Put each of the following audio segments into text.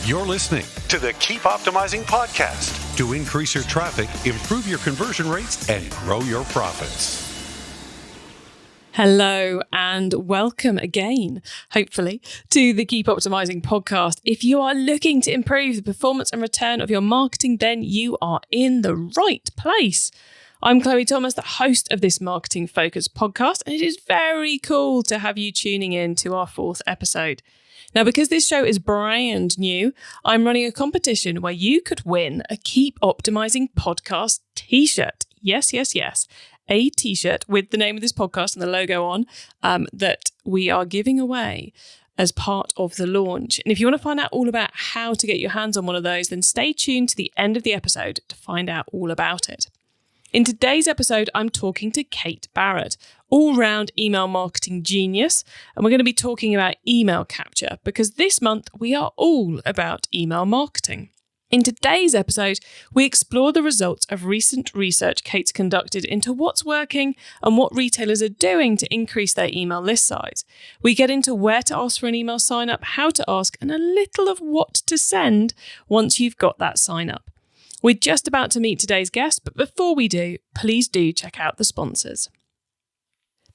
You're listening to the Keep Optimizing podcast to increase your traffic, improve your conversion rates, and grow your profits. Hello and welcome again, hopefully, to the Keep Optimizing podcast. If you are looking to improve the performance and return of your marketing, then you are in the right place. I'm Chloe Thomas, the host of this marketing focused podcast, and it is very cool to have you tuning in to our 4th episode. Now, because this show is brand new, I'm running a competition where you could win a Keep Optimizing podcast t-shirt. Yes. A t-shirt with the name of this podcast and the logo on that we are giving away as part of the launch. And if you want to find out all about how to get your hands on one of those, then stay tuned to the end of the episode to find out all about it. In today's episode, I'm talking to Kate Barrett, all-round email marketing genius, and we're going to be talking about email capture because this month we are all about email marketing. In today's episode, we explore the results of recent research Kate's conducted into what's working and what retailers are doing to increase their email list size. We get into where to ask for an email sign-up, how to ask, and a little of what to send once you've got that sign-up. We're just about to meet today's guest, but before we do, please do check out the sponsors.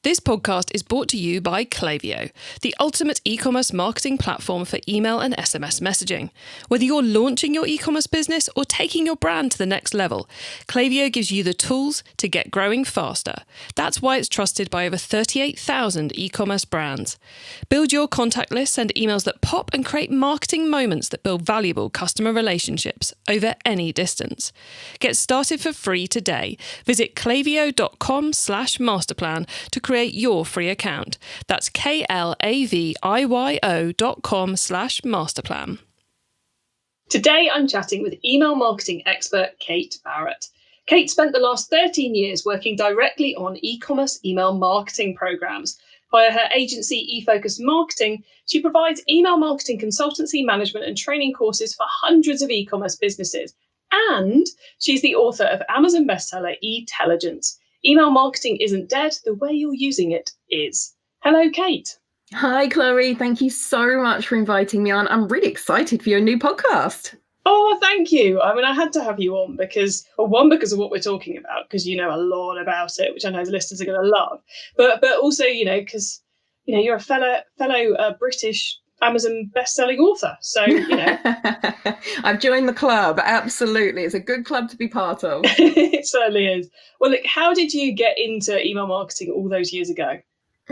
This podcast is brought to you by Klaviyo, the ultimate e-commerce marketing platform for email and SMS messaging. Whether you're launching your e-commerce business or taking your brand to the next level, Klaviyo gives you the tools to get growing faster. That's why it's trusted by over 38,000 e-commerce brands. Build your contact list, send emails that pop, and create marketing moments that build valuable customer relationships over any distance. Get started for free today. Visit klaviyo.com/masterplan to create your free account. That's klaviyo.com/masterplan. Today I'm chatting with email marketing expert Kate Barrett. Kate spent the last 13 years working directly on e-commerce email marketing programs. Via her agency eFocus Marketing, she provides email marketing consultancy, management and training courses for hundreds of e-commerce businesses. And she's the author of Amazon bestseller E-Telligence. Email marketing isn't dead, the way you're using it is. Hello, Kate. Hi, Chloe. Thank you so much for inviting me on. I'm really excited for your new podcast. Oh, thank you. I mean, I had to have you on because of what we're talking about, because you know a lot about it, which I know the listeners are going to love. But also, because you're a fellow British Amazon best-selling author. So, I've joined the club. Absolutely. It's a good club to be part of. It certainly is. Well, look, how did you get into email marketing all those years ago?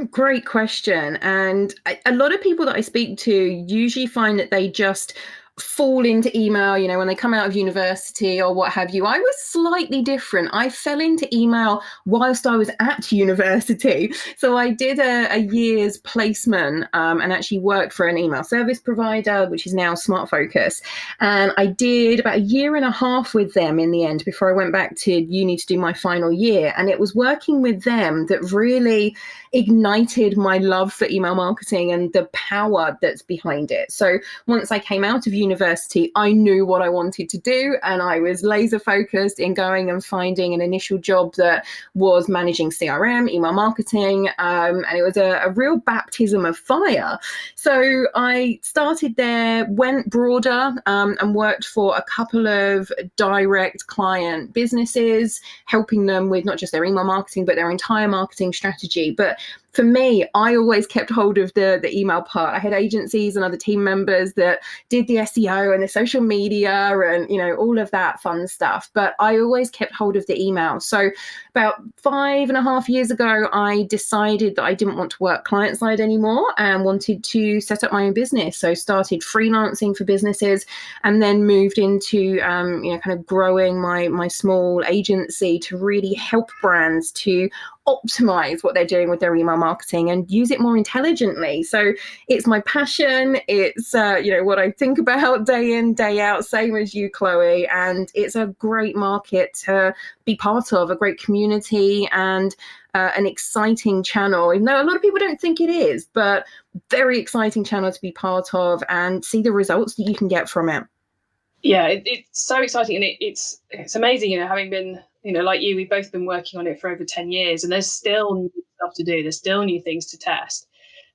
Great question. And a lot of people that I speak to usually find that they just fall into email, when they come out of university or what have you. I was slightly different. I fell into email whilst I was at university. So I did a year's placement and actually worked for an email service provider, which is now Smart Focus. And I did about a year and a half with them in the end before I went back to uni to do my final year. And it was working with them that really ignited my love for email marketing and the power that's behind it. So once I came out of university, I knew what I wanted to do, and I was laser focused in going and finding an initial job that was managing CRM, email marketing, and it was a real baptism of fire. So I started there, went broader, and worked for a couple of direct client businesses, helping them with not just their email marketing, but their entire marketing strategy. But for me, I always kept hold of the email part. I had agencies and other team members that did the SEO and the social media and, all of that fun stuff. But I always kept hold of the email. So about 5.5 years ago, I decided that I didn't want to work client side anymore and wanted to set up my own business. So started freelancing for businesses and then moved into, kind of growing my small agency to really help brands to optimize what they're doing with their email marketing and use it more intelligently. So it's my passion. It's, what I think about day in, day out, same as you, Chloe. And it's a great market to be part of, a great community and an exciting channel, even though a lot of people don't think it is, but very exciting channel to be part of and see the results that you can get from it. Yeah, it's so exciting. And it's amazing, having been, like you, we've both been working on it for over 10 years and there's still new stuff to do. There's still new things to test.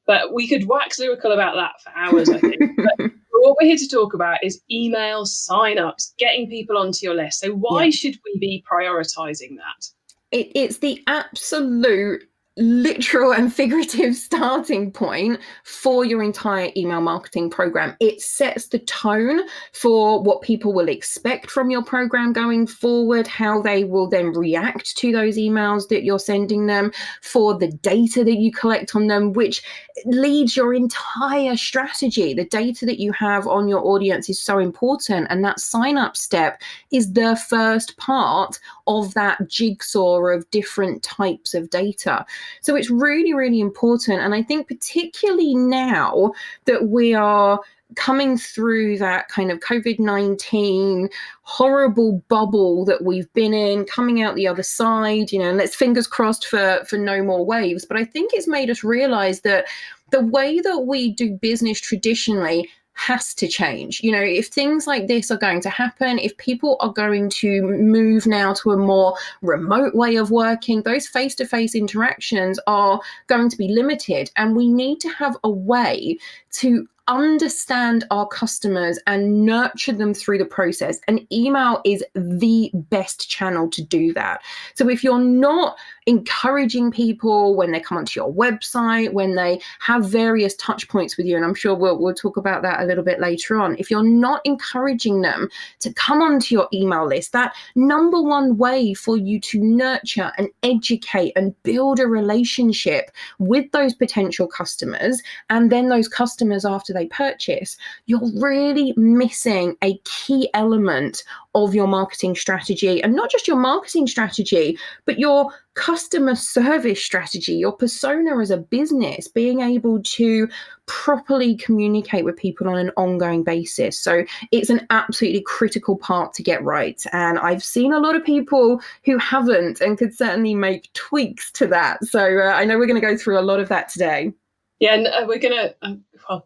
But we could wax lyrical about that for hours, I think. But what we're here to talk about is email signups, getting people onto your list. So why should we be prioritizing that? It's the absolute literal and figurative starting point for your entire email marketing program. It sets the tone for what people will expect from your program going forward, how they will then react to those emails that you're sending them, for the data that you collect on them, which leads your entire strategy. The data that you have on your audience is so important, and that sign up step is the first part of that jigsaw of different types of data. So it's really, really important. And I think particularly now that we are coming through that kind of COVID-19 horrible bubble that we've been in, coming out the other side, and let's fingers crossed for no more waves. But I think it's made us realize that the way that we do business traditionally has to change. If things like this are going to happen, if people are going to move now to a more remote way of working, those face-to-face interactions are going to be limited. And we need to have a way to understand our customers and nurture them through the process. And email is the best channel to do that. So if you're not encouraging people when they come onto your website, when they have various touch points with you, and I'm sure we'll talk about that a little bit later on, if you're not encouraging them to come onto your email list, that number one way for you to nurture and educate and build a relationship with those potential customers, and then those customers after they purchase, you're really missing a key element of your marketing strategy. And not just your marketing strategy, but your customer service strategy, your persona as a business, being able to properly communicate with people on an ongoing basis. So it's an absolutely critical part to get right. And I've seen a lot of people who haven't and could certainly make tweaks to that. So I know we're going to go through a lot of that today. Yeah, and we're going to,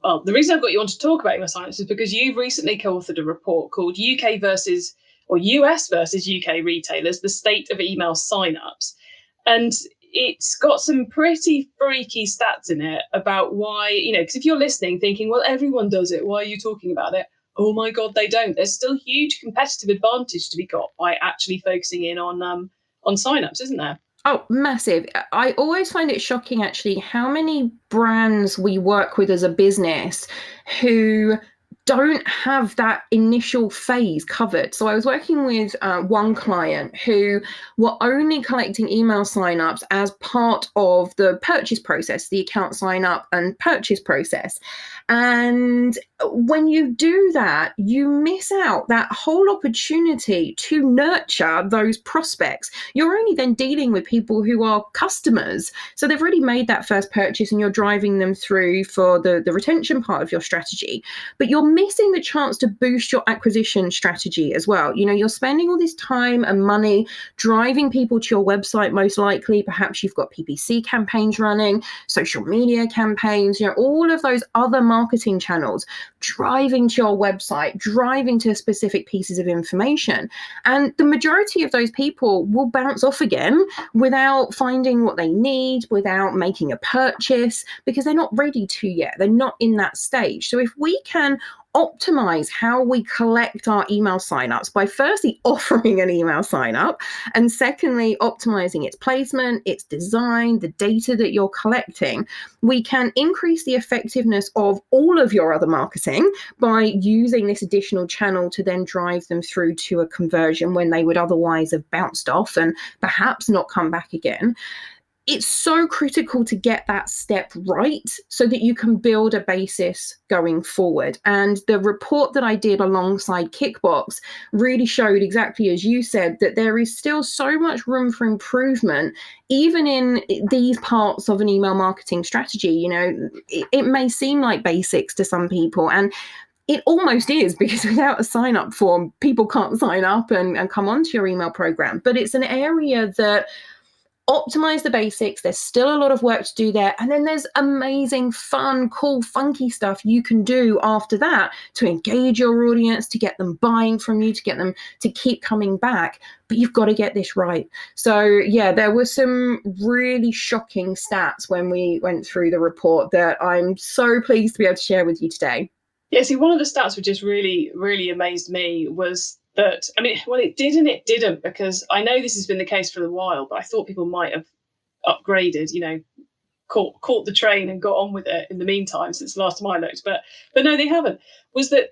well, the reason I've got you on to talk about email signups is because you've recently co-authored a report called US versus UK retailers, the state of email signups. And it's got some pretty freaky stats in it about why, because if you're listening thinking, well, everyone does it, why are you talking about it? Oh my God, they don't. There's still huge competitive advantage to be got by actually focusing in on signups, isn't there? Oh, massive. I always find it shocking, actually, how many brands we work with as a business who don't have that initial phase covered. So I was working with one client who were only collecting email signups as part of the purchase process, the account sign up and purchase process. And when you do that, you miss out that whole opportunity to nurture those prospects. You're only then dealing with people who are customers. So they've already made that first purchase and you're driving them through for the retention part of your strategy. But you're missing the chance to boost your acquisition strategy as well. You're spending all this time and money driving people to your website, most likely. Perhaps you've got PPC campaigns running, social media campaigns, all of those other marketing channels, driving to your website, driving to specific pieces of information. And the majority of those people will bounce off again without finding what they need, without making a purchase, because they're not ready to yet. They're not in that stage. So if we can optimize how we collect our email signups by firstly offering an email sign up, and secondly optimizing its placement, its design, the data that you're collecting, we can increase the effectiveness of all of your other marketing by using this additional channel to then drive them through to a conversion when they would otherwise have bounced off and perhaps not come back again. It's so critical to get that step right so that you can build a basis going forward. And the report that I did alongside Kickbox really showed exactly as you said, that there is still so much room for improvement, even in these parts of an email marketing strategy. It may seem like basics to some people, and it almost is, because without a sign up form, people can't sign up and come onto your email program. But it's an area that optimize the basics. There's still a lot of work to do there. And then there's amazing, fun, cool, funky stuff you can do after that to engage your audience, to get them buying from you, to get them to keep coming back. But you've got to get this right. So yeah, there were some really shocking stats when we went through the report that I'm so pleased to be able to share with you today. Yeah, see, one of the stats which just really, really amazed me was that, I mean, well, it did and it didn't, because I know this has been the case for a while, but I thought people might have upgraded, caught the train and got on with it in the meantime since the last time I looked. But no, they haven't. Was that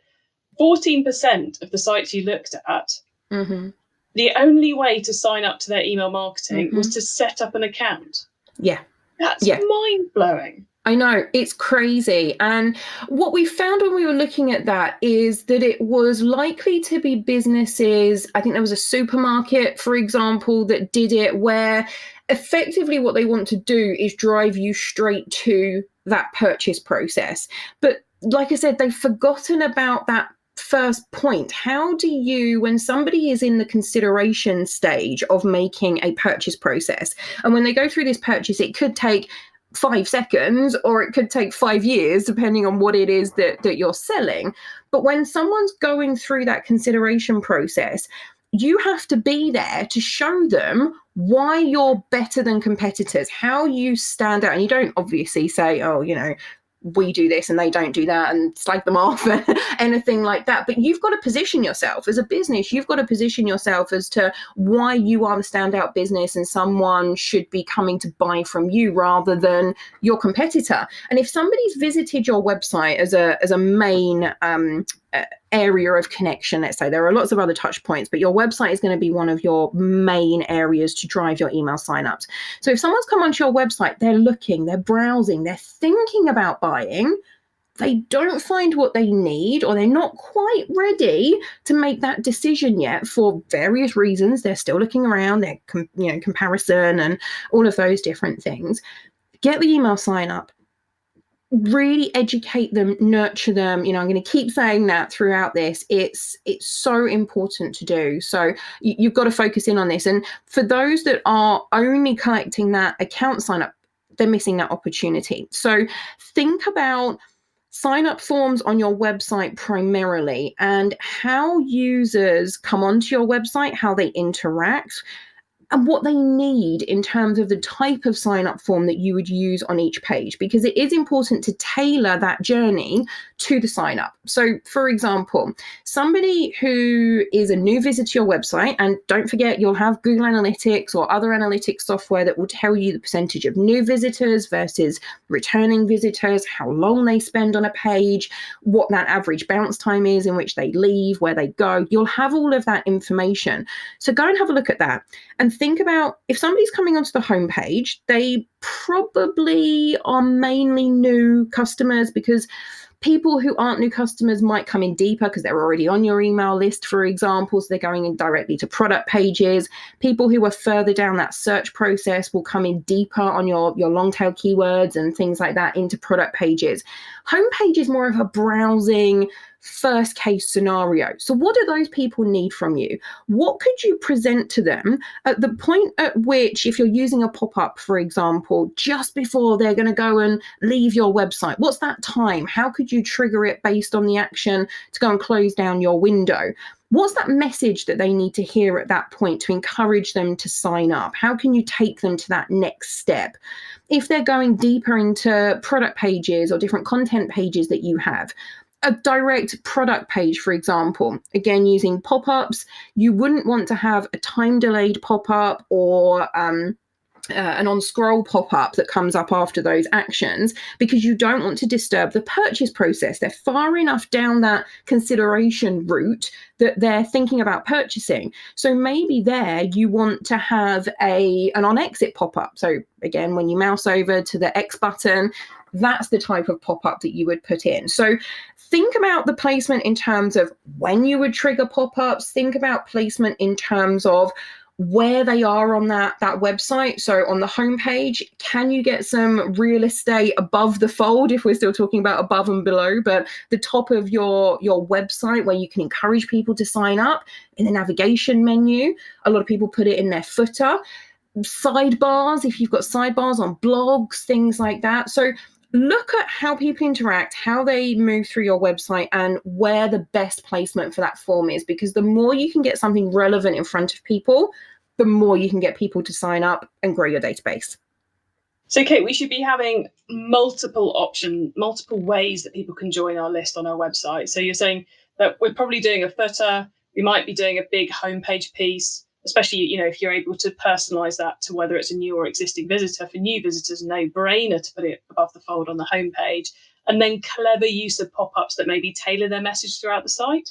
14% of the sites you looked at, Mm-hmm. the only way to sign up to their email marketing Mm-hmm. was to set up an account. Yeah. That's Yeah. mind-blowing. I know, it's crazy. And what we found when we were looking at that is that it was likely to be businesses. I think there was a supermarket, for example, that did it, where effectively what they want to do is drive you straight to that purchase process. But like I said, they've forgotten about that first point. How do you, when somebody is in the consideration stage of making a purchase process, and when they go through this purchase, it could take 5 seconds or it could take 5 years, depending on what it is that you're selling. But when someone's going through that consideration process, you have to be there to show them why you're better than competitors, how you stand out. And you don't obviously say, oh, we do this and they don't do that, and slag them off and anything like that. But you've got to position yourself as a business. You've got to position yourself as to why you are the standout business and someone should be coming to buy from you rather than your competitor. And if somebody's visited your website as a main area of connection, let's say, there are lots of other touch points, but your website is going to be one of your main areas to drive your email signups. So if someone's come onto your website, they're looking, they're browsing, they're thinking about buying, they don't find what they need, or they're not quite ready to make that decision yet for various reasons. They're still looking around, they're comparison and all of those different things. Get the email sign up. Really educate them, nurture them. I'm going to keep saying that throughout this. It's so important to do. So you've got to focus in on this. And for those that are only collecting that account sign up, they're missing that opportunity. So think about sign up forms on your website primarily, and how users come onto your website, how they interact, and what they need in terms of the type of sign-up form that you would use on each page, because it is important to tailor that journey to the sign-up. So, for example, somebody who is a new visitor to your website, and don't forget, you'll have Google Analytics or other analytics software that will tell you the percentage of new visitors versus returning visitors, how long they spend on a page, what that average bounce time is in which they leave, where they go. You'll have all of that information. So go and have a look at that. And think about, if somebody's coming onto the homepage, they probably are mainly new customers, because people who aren't new customers might come in deeper because they're already on your email list, for example, so they're going in directly to product pages. People who are further down that search process will come in deeper on your long tail keywords and things like that into product pages. Homepage is more of a browsing first case scenario. So what do those people need from you? What could you present to them at the point at which, if you're using a pop-up, for example, just before they're going to go and leave your website? What's that time? How could you trigger it based on the action to go and close down your window? What's that message that they need to hear at that point to encourage them to sign up? How can you take them to that next step? If they're going deeper into product pages or different content pages that you have, a direct product page, for example, again, using pop-ups, you wouldn't want to have a time-delayed pop-up or an on-scroll pop-up that comes up after those actions, because you don't want to disturb the purchase process. They're far enough down that consideration route that they're thinking about purchasing. So maybe there you want to have an on-exit pop-up. So again, when you mouse over to the X button, that's the type of pop-up that you would put in. So think about the placement in terms of when you would trigger pop-ups. Think about placement in terms of where they are on that website. So on the homepage, can you get some real estate above the fold, if we're still talking about above and below, but the top of your website where you can encourage people to sign up? In the navigation menu, a lot of people put it in their footer. Sidebars, if you've got sidebars on blogs, things like that. So look at how people interact, how they move through your website, and where the best placement for that form is, because the more you can get something relevant in front of people, the more you can get people to sign up and grow your database. So, Kate, we should be having multiple ways that people can join our list on our website. So you're saying that we're probably doing a footer, we might be doing a big homepage piece, especially, if you're able to personalize that to whether it's a new or existing visitor. For new visitors, no brainer to put it above the fold on the homepage. And then clever use of pop-ups that maybe tailor their message throughout the site.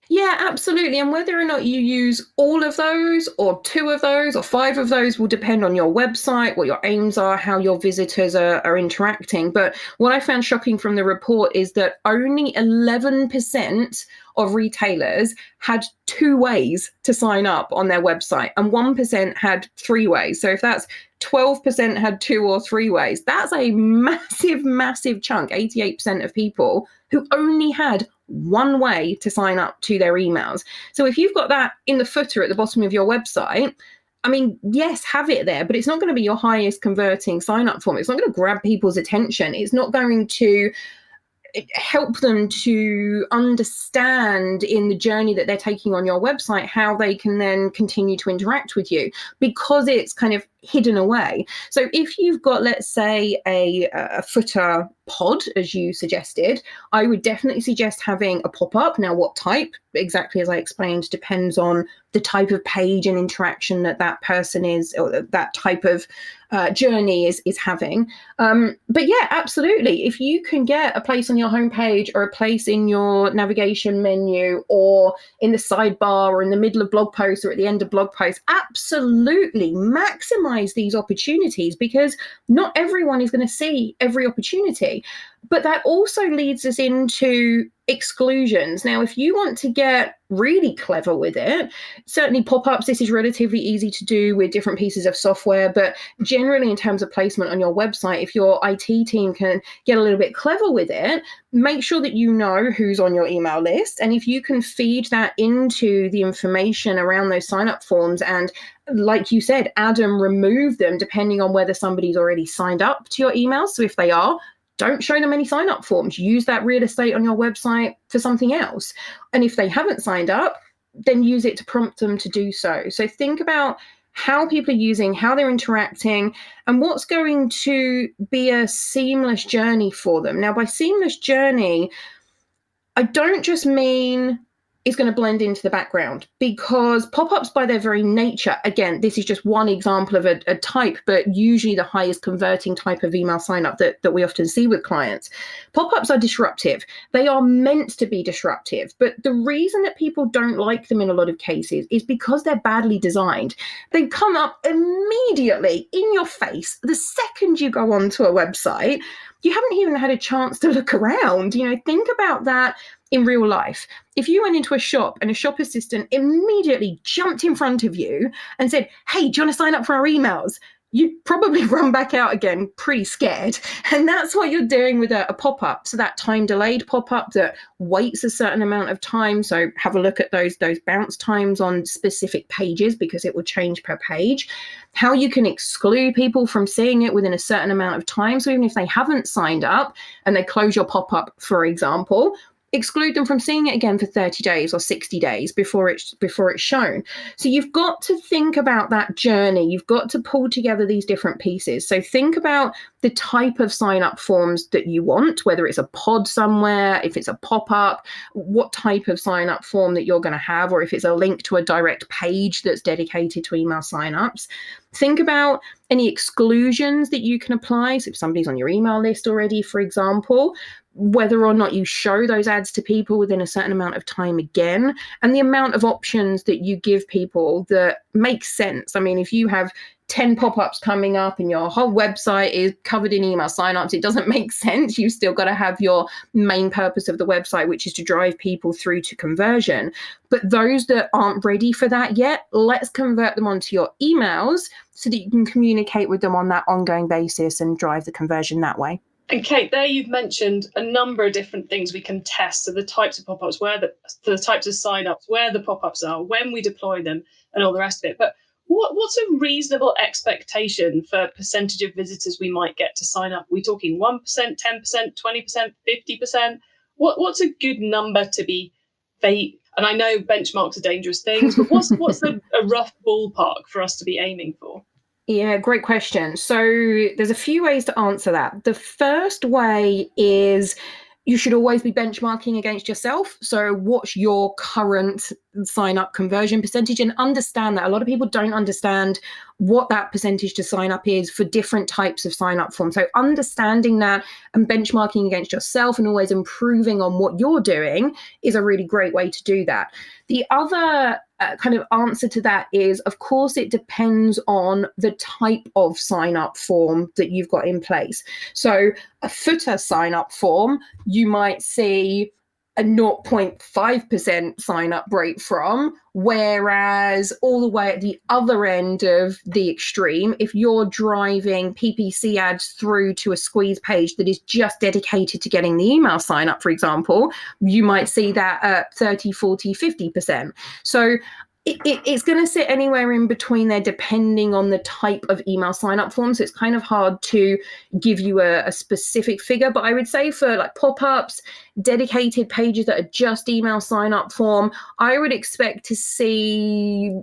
Yeah, absolutely. And whether or not you use all of those or 2 of those or 5 of those will depend on your website, what your aims are, how your visitors are interacting. But what I found shocking from the report is that only 11% of retailers had 2 ways to sign up on their website and 1% had 3 ways. So if that's 12% had 2 or 3 ways, that's a massive, massive chunk, 88% of people who only had 1 way to sign up to their emails. So if you've got that in the footer at the bottom of your website, I mean, yes, have it there, but it's not going to be your highest converting sign up form. It's not going to grab people's attention. It's not going to help them to understand in the journey that they're taking on your website how they can then continue to interact with you, because it's kind of hidden away. So if you've got, let's say, a footer pod, as you suggested, I would definitely suggest having a pop-up. Now, what type? Exactly as I explained, depends on the type of page and interaction that person is, or that type of journey is having. But yeah, absolutely. If you can get a place on your homepage or a place in your navigation menu or in the sidebar or in the middle of blog posts or at the end of blog posts, absolutely maximize these opportunities, because not everyone is going to see every opportunity. But that also leads us into exclusions. Now, if you want to get really clever with it, certainly pop-ups, this is relatively easy to do with different pieces of software, but generally in terms of placement on your website, if your IT team can get a little bit clever with it, make sure that you know who's on your email list. And if you can feed that into the information around those sign-up forms and, like you said, add and remove them depending on whether somebody's already signed up to your email. So if they are, don't show them any sign-up forms. Use that real estate on your website for something else. And if they haven't signed up, then use it to prompt them to do so. So think about how people are using, how they're interacting, and what's going to be a seamless journey for them. Now, by seamless journey, I don't just mean it's going to blend into the background, because pop-ups by their very nature, again, this is just one example of a type, but usually the highest converting type of email sign-up that we often see with clients. Pop-ups are disruptive. They are meant to be disruptive, but the reason that people don't like them in a lot of cases is because they're badly designed. They come up immediately in your face the second you go onto a website. You haven't even had a chance to look around. Think about that in real life. If you went into a shop and a shop assistant immediately jumped in front of you and said, "Hey, do you want to sign up for our emails?" you'd probably run back out again pretty scared. And that's what you're doing with a pop-up. So that time delayed pop-up that waits a certain amount of time. So have a look at those bounce times on specific pages, because it will change per page. How you can exclude people from seeing it within a certain amount of time. So even if they haven't signed up and they close your pop-up, for example, exclude them from seeing it again for 30 days or 60 days before it's shown. So you've got to think about that journey. You've got to pull together these different pieces. So think about the type of sign-up forms that you want, whether it's a pod somewhere, if it's a pop-up, what type of sign-up form that you're going to have, or if it's a link to a direct page that's dedicated to email sign-ups. Think about any exclusions that you can apply. So if somebody's on your email list already, for example, whether or not you show those ads to people within a certain amount of time again, and the amount of options that you give people that makes sense. I mean, if you have 10 pop-ups coming up and your whole website is covered in email signups, it doesn't make sense. You've still got to have your main purpose of the website, which is to drive people through to conversion. But those that aren't ready for that yet, let's convert them onto your emails so that you can communicate with them on that ongoing basis and drive the conversion that way. And Kate, there you've mentioned a number of different things we can test. So the types of pop-ups, the types of sign-ups, where the pop-ups are, when we deploy them, and all the rest of it. But what's a reasonable expectation for percentage of visitors we might get to sign up? Are we talking 1%, 10%, 20%, 50%? What's a good number to be fake? And I know benchmarks are dangerous things, but what's a rough ballpark for us to be aiming for? Yeah, great question. So there's a few ways to answer that. The first way is you should always be benchmarking against yourself. So what's your current sign up conversion percentage, and understand that a lot of people don't understand what that percentage to sign up is for different types of sign up forms. So understanding that and benchmarking against yourself and always improving on what you're doing is a really great way to do that. The other kind of answer to that is, of course, it depends on the type of sign up form that you've got in place. So a footer sign up form, you might see a 0.5% sign up rate from, whereas all the way at the other end of the extreme, if you're driving PPC ads through to a squeeze page that is just dedicated to getting the email sign up, for example, you might see that at 30, 40, 50%. So it's going to sit anywhere in between there, depending on the type of email sign up form. So it's kind of hard to give you a specific figure, but I would say for like pop-ups, dedicated pages that are just email sign up form, I would expect to see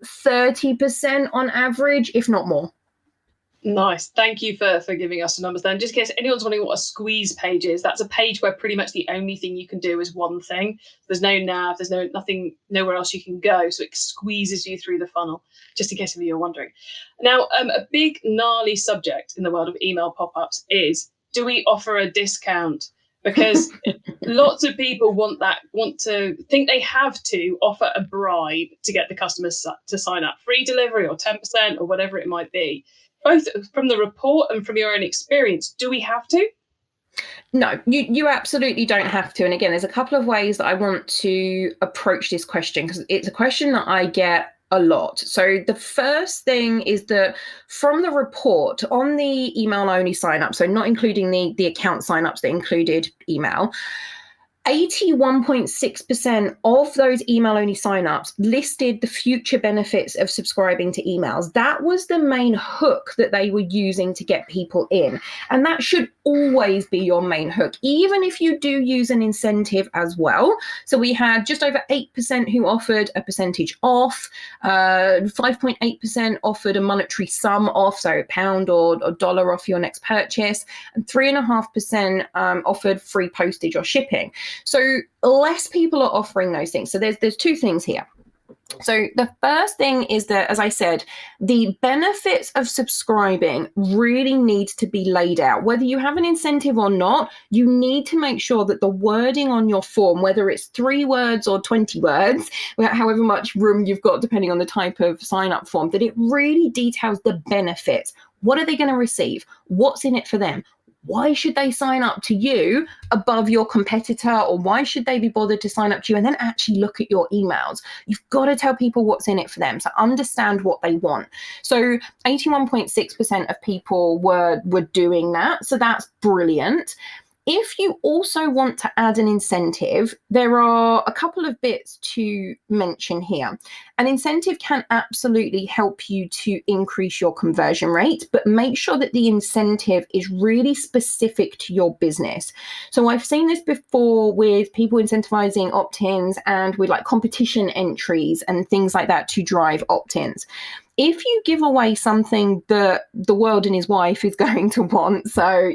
30% on average, if not more. Nice. Thank you for giving us the numbers then. Just in case anyone's wondering what a squeeze page is, that's a page where pretty much the only thing you can do is one thing. There's no nav, there's nothing, nowhere else you can go. So it squeezes you through the funnel, just in case of you are wondering. Now, a big gnarly subject in the world of email pop-ups is, do we offer a discount? Because lots of people want to think they have to offer a bribe to get the customers to sign up, free delivery or 10% or whatever it might be. Both from the report and from your own experience, do we have to? No, you absolutely don't have to. And again, there's a couple of ways that I want to approach this question, because it's a question that I get a lot. So the first thing is that from the report on the email only sign up, so not including the account signups that included email, 81.6% of those email only signups listed the future benefits of subscribing to emails. That was the main hook that they were using to get people in. And that should always be your main hook, even if you do use an incentive as well. So we had just over 8% who offered a percentage off, 5.8% offered a monetary sum off, so £1 or $1 off your next purchase, and 3.5% offered free postage or shipping. So less people are offering those things. So there's two things here. So the first thing is that, as I said, the benefits of subscribing really need to be laid out. Whether you have an incentive or not, you need to make sure that the wording on your form, whether it's 3 words or 20 words, however much room you've got depending on the type of sign-up form, that it really details the benefits. What are they going to receive? What's in it for them? Why should they sign up to you above your competitor, or why should they be bothered to sign up to you and then actually look at your emails? You've got to tell people what's in it for them, so understand what they want. So 81.6% of people were doing that, so that's brilliant. If you also want to add an incentive, there are a couple of bits to mention here. An incentive can absolutely help you to increase your conversion rate, but make sure that the incentive is really specific to your business. So I've seen this before with people incentivizing opt-ins and with like competition entries and things like that to drive opt-ins. If you give away something that the world and his wife is going to want, so,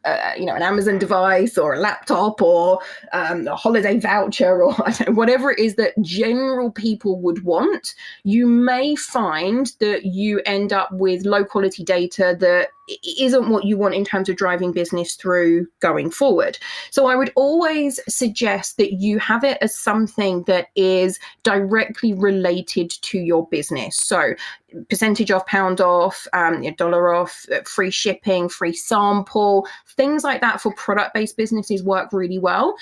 an Amazon device or a laptop or a holiday voucher or whatever it is that general people would want, you may find that you end up with low quality data that isn't what you want in terms of driving business through going forward. So I would always suggest that you have it as something that is directly related to your business. So percentage off, £1 off, $1 off, free shipping, free sample, things like that for product-based businesses work really well.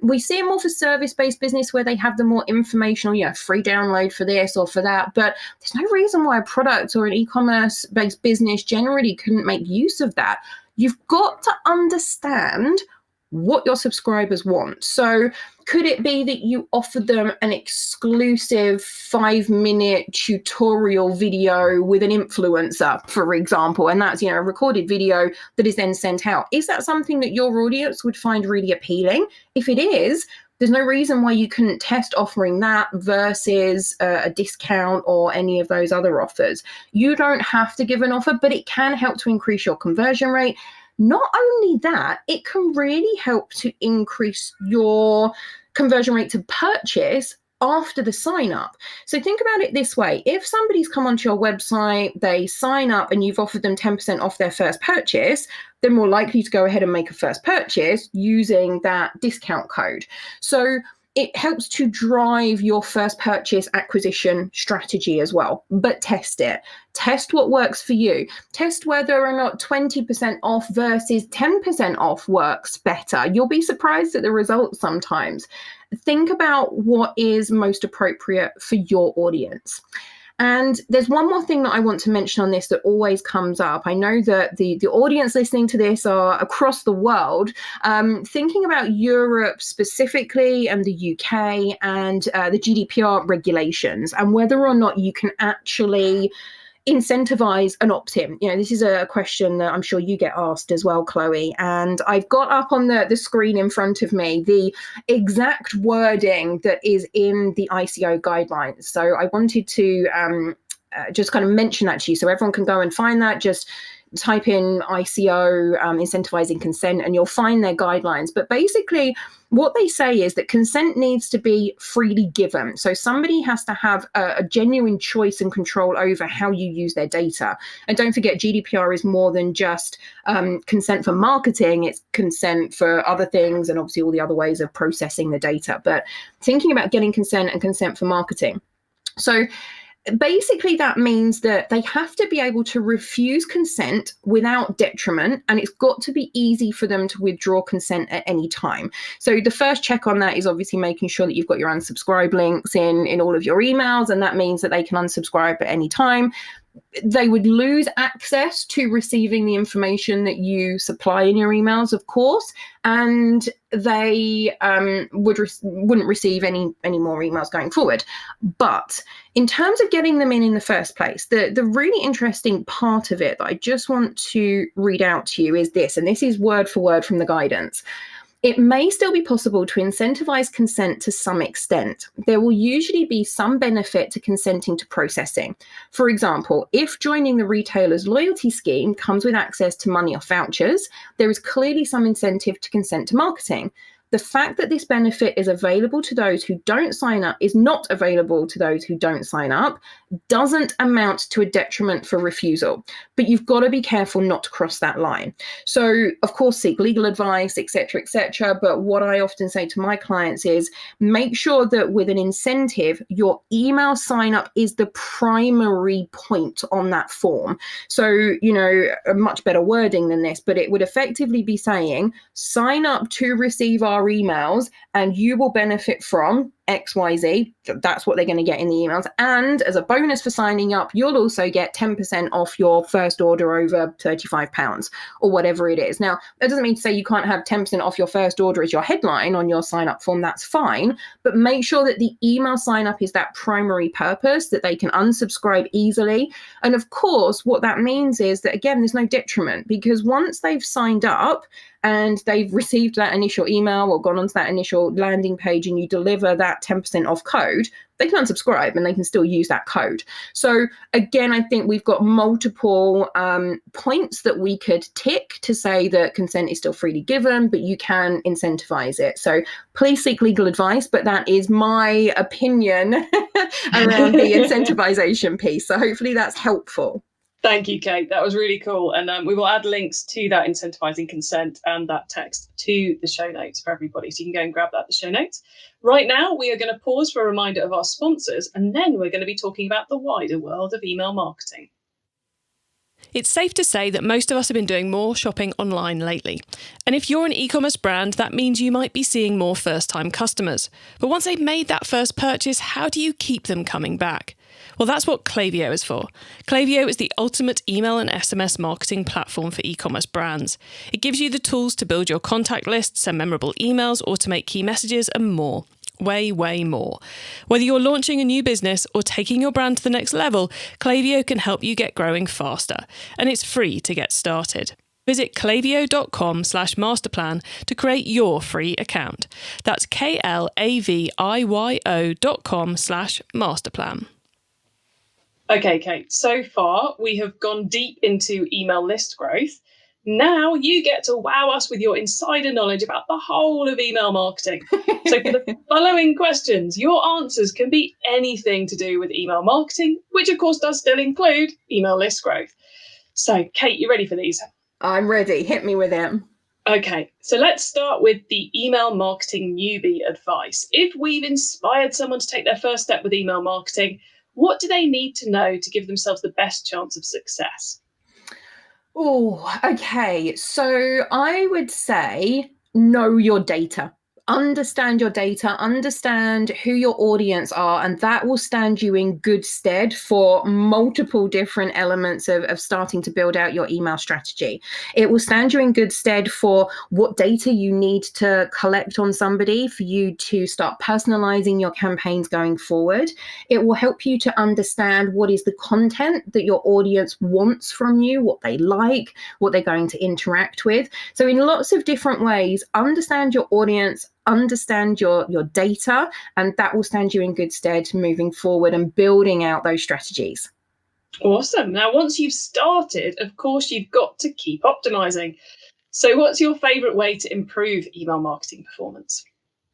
We see it more for service-based business where they have the more informational, free download for this or for that, but there's no reason why a product or an e-commerce-based business generally couldn't make use of that. You've got to understand what your subscribers want. So could it be that you offer them an exclusive 5-minute tutorial video with an influencer, for example, and that's, a recorded video that is then sent out? Is that something that your audience would find really appealing? If it is, there's no reason why you couldn't test offering that versus a discount or any of those other offers. You don't have to give an offer, but it can help to increase your conversion rate. Not only that, it can really help to increase your conversion rate to purchase after the sign up. So think about it this way. If somebody's come onto your website, they sign up and you've offered them 10% off their first purchase, they're more likely to go ahead and make a first purchase using that discount code. So it helps to drive your first purchase acquisition strategy as well, but test it. Test what works for you. Test whether or not 20% off versus 10% off works better. You'll be surprised at the results sometimes. Think about what is most appropriate for your audience. And there's one more thing that I want to mention on this that always comes up. I know that the audience listening to this are across the world. Thinking about Europe specifically and the UK and the GDPR regulations and whether or not you can actually incentivize an opt-in. This is a question that I'm sure you get asked as well, Chloe. And I've got up on the screen in front of me the exact wording that is in the ICO guidelines. So I wanted to just kind of mention that to you so everyone can go and find that. Just type in ICO, incentivizing consent, and you'll find their guidelines. But basically, what they say is that consent needs to be freely given. So somebody has to have a genuine choice and control over how you use their data. And don't forget, GDPR is more than just consent for marketing. It's consent for other things and obviously all the other ways of processing the data. But thinking about getting consent and consent for marketing. So basically, that means that they have to be able to refuse consent without detriment, and it's got to be easy for them to withdraw consent at any time. So the first check on that is obviously making sure that you've got your unsubscribe links in all of your emails, and that means that they can unsubscribe at any time. They would lose access to receiving the information that you supply in your emails, of course, and they wouldn't receive any more emails going forward. But in terms of getting them in the first place, the really interesting part of it that I just want to read out to you is this, and this is word for word from the guidance. It may still be possible to incentivize consent to some extent. There will usually be some benefit to consenting to processing. For example, if joining the retailer's loyalty scheme comes with access to money off vouchers, there is clearly some incentive to consent to marketing. The fact that this benefit is available to those who don't sign up is not available to those who don't sign up doesn't amount to a detriment for refusal. But you've got to be careful not to cross that line. So, of course, seek legal advice, etc., etc. But what I often say to my clients is make sure that with an incentive, your email sign up is the primary point on that form. So, a much better wording than this, but it would effectively be saying sign up to receive our emails and you will benefit from XYZ. That's what they're going to get in the emails. And as a bonus for signing up, you'll also get 10% off your first order over £35 or whatever it is. Now, that doesn't mean to say you can't have 10% off your first order as your headline on your sign up form. That's fine. But make sure that the email sign up is that primary purpose, that they can unsubscribe easily. And of course, what that means is that, again, there's no detriment, because once they've signed up and they've received that initial email or gone onto that initial landing page and you deliver that 10% off code, they can unsubscribe and they can still use that code. So again, I think we've got multiple points that we could tick to say that consent is still freely given, but you can incentivize it. So please seek legal advice, but that is my opinion around the incentivization piece. So hopefully that's helpful. Thank you, Kate. That was really cool. And we will add links to that incentivizing consent and that text to the show notes for everybody. So you can go and grab that in the show notes. Right now, we are going to pause for a reminder of our sponsors, and then we're going to be talking about the wider world of email marketing. It's safe to say that most of us have been doing more shopping online lately. And if you're an e-commerce brand, that means you might be seeing more first-time customers. But once they've made that first purchase, how do you keep them coming back? Well, that's what Klaviyo is for. Klaviyo is the ultimate email and SMS marketing platform for e-commerce brands. It gives you the tools to build your contact list, send memorable emails, automate key messages, and more. Way, way more. Whether you're launching a new business or taking your brand to the next level, Klaviyo can help you get growing faster. And it's free to get started. Visit klaviyo.com/masterplan to create your free account. That's klaviyo.com/masterplan. Okay, Kate, so far we have gone deep into email list growth. Now you get to wow us with your insider knowledge about the whole of email marketing. So for the following questions, your answers can be anything to do with email marketing, which of course does still include email list growth. So Kate, you ready for these? I'm ready. Hit me with it. Okay, so let's start with the email marketing newbie advice. If we've inspired someone to take their first step with email marketing, what do they need to know to give themselves the best chance of success? Oh, okay. So I would say know your data. Understand your data, understand who your audience are, and that will stand you in good stead for multiple different elements of starting to build out your email strategy. It will stand you in good stead for what data you need to collect on somebody for you to start personalizing your campaigns going forward. It will help you to understand what is the content that your audience wants from you, what they like, what they're going to interact with. So in lots of different ways, understand your audience, understand your data, and that will stand you in good stead moving forward and building out those strategies. Awesome. Now, once you've started, of course, you've got to keep optimizing. So what's your favorite way to improve email marketing performance?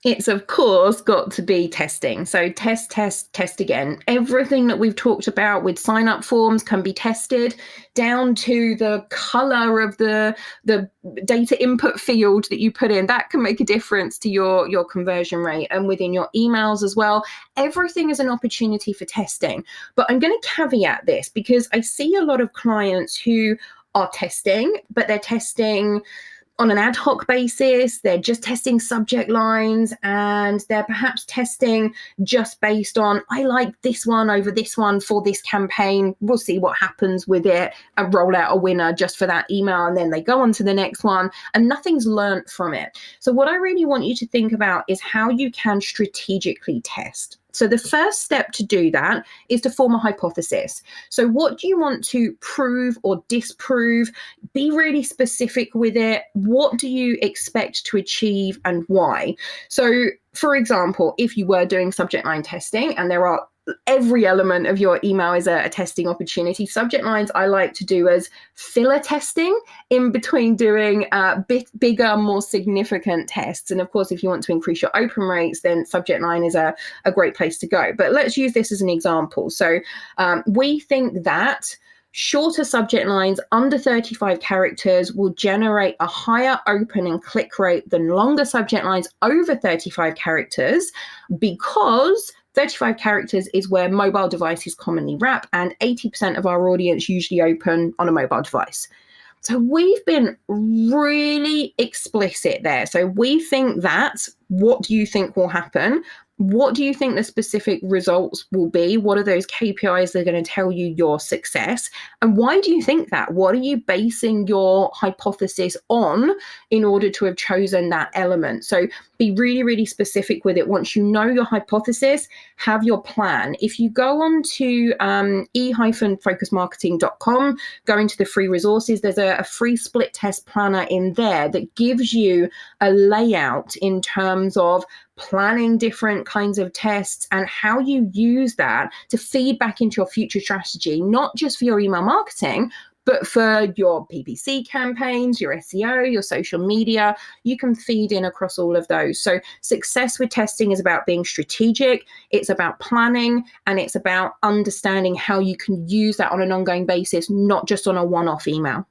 It's of course got to be testing. So test again. Everything that we've talked about with sign up forms can be tested down to the color of the data input field that you put in. That can make a difference to your conversion rate, and within your emails as well. Everything is an opportunity for testing. But I'm going to caveat this because I see a lot of clients who are testing, but they're testing on an ad hoc basis. They're just testing subject lines, and they're perhaps testing just based on, I like this one over this one for this campaign. We'll see what happens with it and roll out a winner just for that email. And then they go on to the next one and nothing's learned from it. So what I really want you to think about is how you can strategically test. So the first step to do that is to form a hypothesis. So what do you want to prove or disprove? Be really specific with it. What do you expect to achieve and why? So for example, if you were doing subject line testing, and there are every element of your email is a testing opportunity. Subject lines I like to do as filler testing in between doing bigger, more significant tests. And of course, if you want to increase your open rates, then subject line is a great place to go. But let's use this as an example. So we think that shorter subject lines under 35 characters will generate a higher open and click rate than longer subject lines over 35 characters, because 35 characters is where mobile devices commonly wrap, and 80% of our audience usually open on a mobile device. So we've been really explicit there. So we think that, what do you think will happen? What do you think the specific results will be? What are those KPIs that are going to tell you your success? And why do you think that? What are you basing your hypothesis on in order to have chosen that element? So be really, really specific with it. Once you know your hypothesis, have your plan. If you go on to e-focusmarketing.com, go into the free resources, there's a free split test planner in there that gives you a layout in terms of planning different kinds of tests and how you use that to feed back into your future strategy, not just for your email marketing, but for your PPC campaigns, your SEO, your social media. You can feed in across all of those. So success with testing is about being strategic, it's about planning, and it's about understanding how you can use that on an ongoing basis, not just on a one-off email.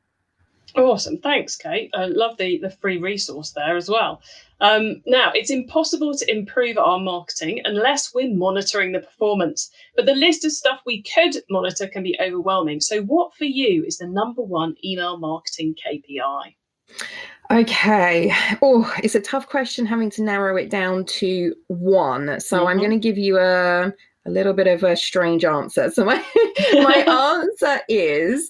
Awesome. Thanks, Kate. I love the free resource there as well. Now, it's impossible to improve our marketing unless we're monitoring the performance. But the list of stuff we could monitor can be overwhelming. So what for you is the number one email marketing KPI? Okay. Oh, it's a tough question having to narrow it down to one. So I'm going to give you a little bit of a strange answer. So my answer is,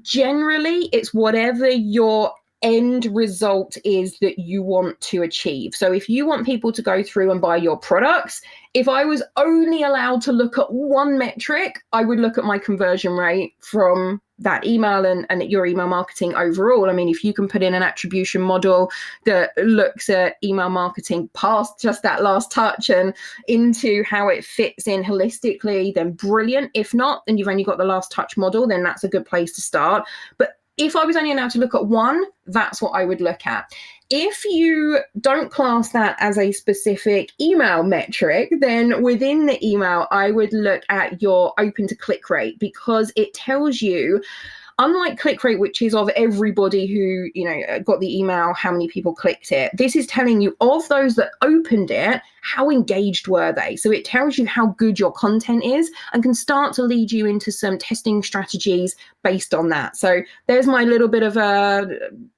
generally, it's whatever your end result is that you want to achieve. So if you want people to go through and buy your products, if I was only allowed to look at one metric, I would look at my conversion rate from that email and your email marketing overall. I mean, if you can put in an attribution model that looks at email marketing past just that last touch and into how it fits in holistically, then brilliant. If not, then you've only got the last touch model, then that's a good place to start. But if I was only allowed to look at one, that's what I would look at. If you don't class that as a specific email metric, then within the email, I would look at your open to click rate, because it tells you, unlike click rate, which is of everybody who, got the email, how many people clicked it, this is telling you of those that opened it, how engaged were they? So it tells you how good your content is and can start to lead you into some testing strategies based on that. So there's my little bit of a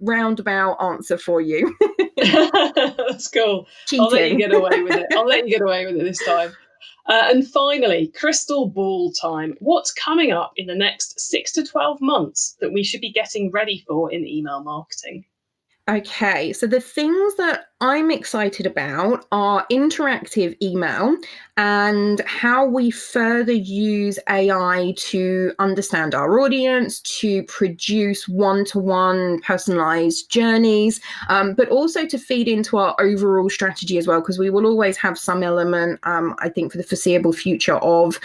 roundabout answer for you. That's cool. Cheating. I'll let you get away with it. This time. And finally, crystal ball time. What's coming up in the next 6 to 12 months that we should be getting ready for in email marketing? Okay, so the things that I'm excited about are interactive email and how we further use AI to understand our audience, to produce one-to-one personalized journeys, but also to feed into our overall strategy as well, because we will always have some element, I think, for the foreseeable future of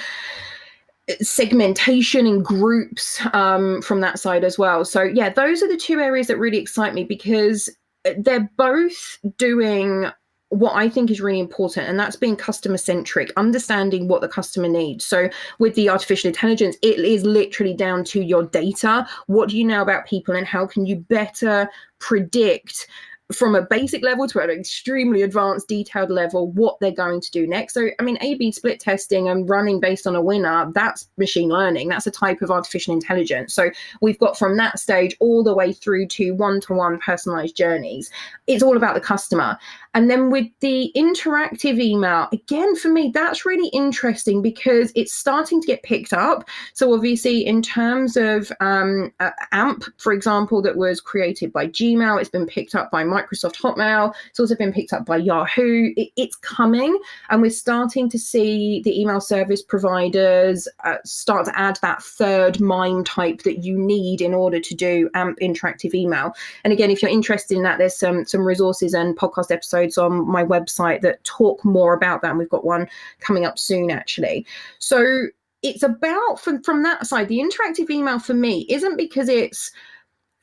segmentation in groups from that side as well. So yeah, those are the two areas that really excite me, because they're both doing what I think is really important, and that's being customer centric, understanding what the customer needs. So with the artificial intelligence, it is literally down to your data. What do you know about people, and how can you better predict from a basic level to an extremely advanced detailed level what they're going to do next? So I mean, A/B split testing and running based on a winner, that's machine learning. That's a type of artificial intelligence. So we've got from that stage all the way through to one-to-one personalized journeys. It's all about the customer. And then with the interactive email, again, for me, that's really interesting because it's starting to get picked up. So obviously in terms of AMP, for example, that was created by Gmail, it's been picked up by Microsoft Hotmail. It's also been picked up by Yahoo. It's coming, and we're starting to see the email service providers start to add that third MIME type that you need in order to do AMP interactive email. And again, if you're interested in that, there's some resources and podcast episodes on my website that talk more about that, and we've got one coming up soon actually. So it's about, from that side, the interactive email for me isn't because it's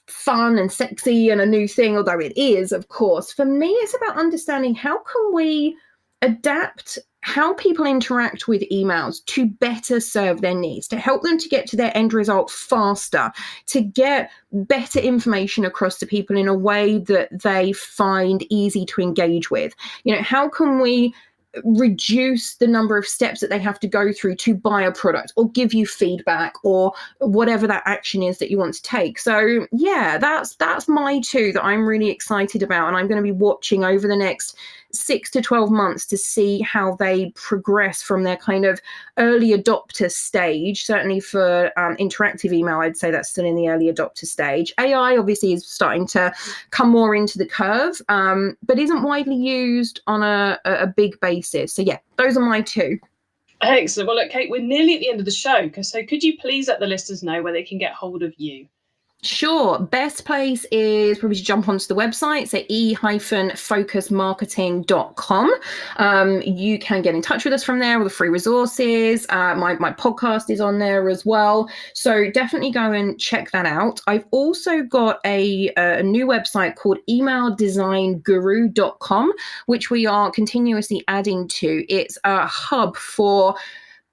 fun and sexy and a new thing, although it is, of course. For me, it's about understanding how can we adapt how people interact with emails to better serve their needs, to help them to get to their end result faster, to get better information across to people in a way that they find easy to engage with. How can we reduce the number of steps that they have to go through to buy a product or give you feedback or whatever that action is that you want to take? So yeah, that's my two that I'm really excited about, and I'm going to be watching over the next 6 to 12 months to see how they progress from their kind of early adopter stage. Certainly for interactive email, I'd say that's still in the early adopter stage. AI obviously is starting to come more into the curve, but isn't widely used on a big basis. So yeah, those are my two. Excellent. Well, look, Kate, we're nearly at the end of the show. So could you please let the listeners know where they can get hold of you? Sure. Best place is probably to jump onto the website, so e-focusmarketing.com. You can get in touch with us from there, all the free resources. My podcast is on there as well. So definitely go and check that out. I've also got a new website called emaildesignguru.com, which we are continuously adding to. It's a hub for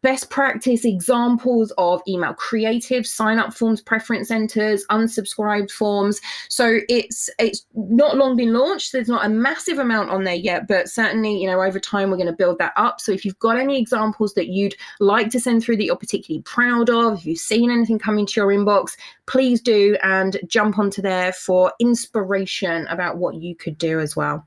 best practice examples of email creative, sign-up forms, preference centers, unsubscribed forms. So it's not long been launched. There's not a massive amount on there yet, but certainly, over time, we're going to build that up. So if you've got any examples that you'd like to send through that you're particularly proud of, if you've seen anything come into your inbox, please do, and jump onto there for inspiration about what you could do as well.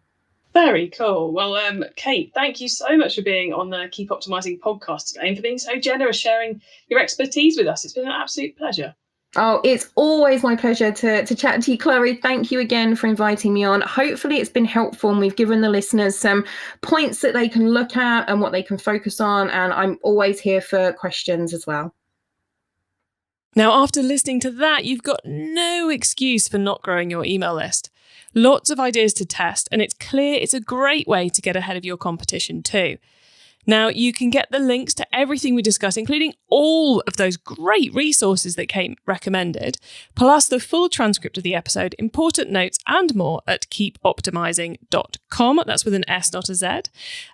Very cool. Well, Kate, thank you so much for being on the Keep Optimizing podcast today and for being so generous sharing your expertise with us. It's been an absolute pleasure. Oh, it's always my pleasure to chat to you, Chloe. Thank you again for inviting me on. Hopefully it's been helpful and we've given the listeners some points that they can look at and what they can focus on. And I'm always here for questions as well. Now, after listening to that, you've got no excuse for not growing your email list. Lots of ideas to test, and it's clear it's a great way to get ahead of your competition too. Now, you can get the links to everything we discussed, including all of those great resources that Kate recommended, plus the full transcript of the episode, important notes and more at keepoptimizing.com. That's with an S, not a Z.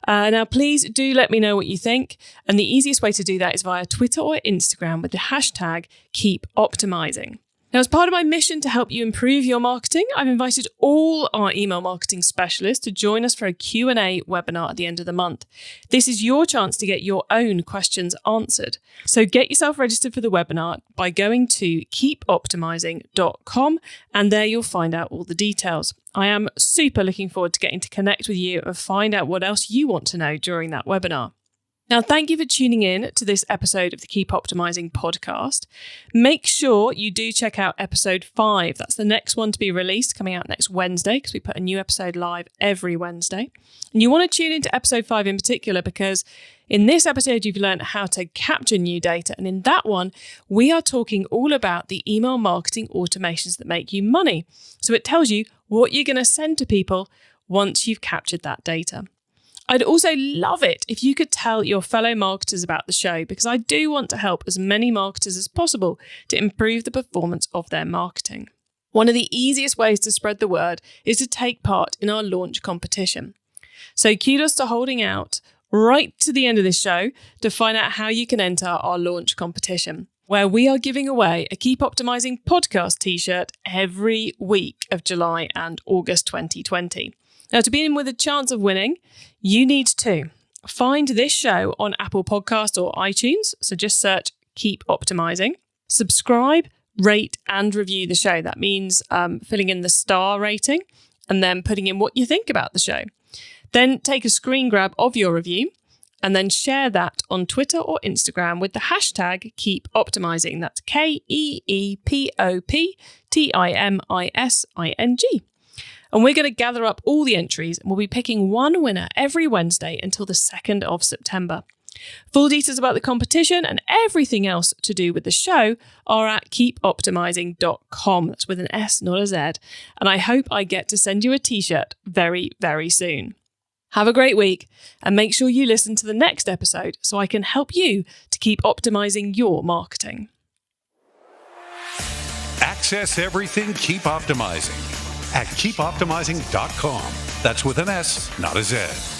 Now, please do let me know what you think. And the easiest way to do that is via Twitter or Instagram with the hashtag keepoptimizing. Now, as part of my mission to help you improve your marketing, I've invited all our email marketing specialists to join us for a Q&A webinar at the end of the month. This is your chance to get your own questions answered. So get yourself registered for the webinar by going to keepoptimizing.com, and there you'll find out all the details. I am super looking forward to getting to connect with you and find out what else you want to know during that webinar. Now, thank you for tuning in to this episode of the Keep Optimizing podcast. Make sure you do check out episode 5. That's the next one to be released, coming out next Wednesday, because we put a new episode live every Wednesday. And you want to tune into episode 5 in particular, because in this episode, you've learned how to capture new data. And in that one, we are talking all about the email marketing automations that make you money. So it tells you what you're going to send to people once you've captured that data. I'd also love it if you could tell your fellow marketers about the show, because I do want to help as many marketers as possible to improve the performance of their marketing. One of the easiest ways to spread the word is to take part in our launch competition. So kudos to holding out right to the end of this show to find out how you can enter our launch competition, where we are giving away a Keep Optimizing podcast t-shirt every week of July and August 2020. Now, to be in with a chance of winning, you need to find this show on Apple Podcasts or iTunes. So just search Keep Optimizing. Subscribe, rate, and review the show. That means filling in the star rating and then putting in what you think about the show. Then take a screen grab of your review and then share that on Twitter or Instagram with the hashtag Keep Optimizing. That's KEEPOPTIMISING. And we're going to gather up all the entries and we'll be picking one winner every Wednesday until the 2nd of September. Full details about the competition and everything else to do with the show are at keepoptimizing.com. That's with an S, not a Z. And I hope I get to send you a t-shirt very, very soon. Have a great week and make sure you listen to the next episode so I can help you to keep optimizing your marketing. Access everything Keep Optimizing at keepoptimizing.com. That's with an S, not a Z.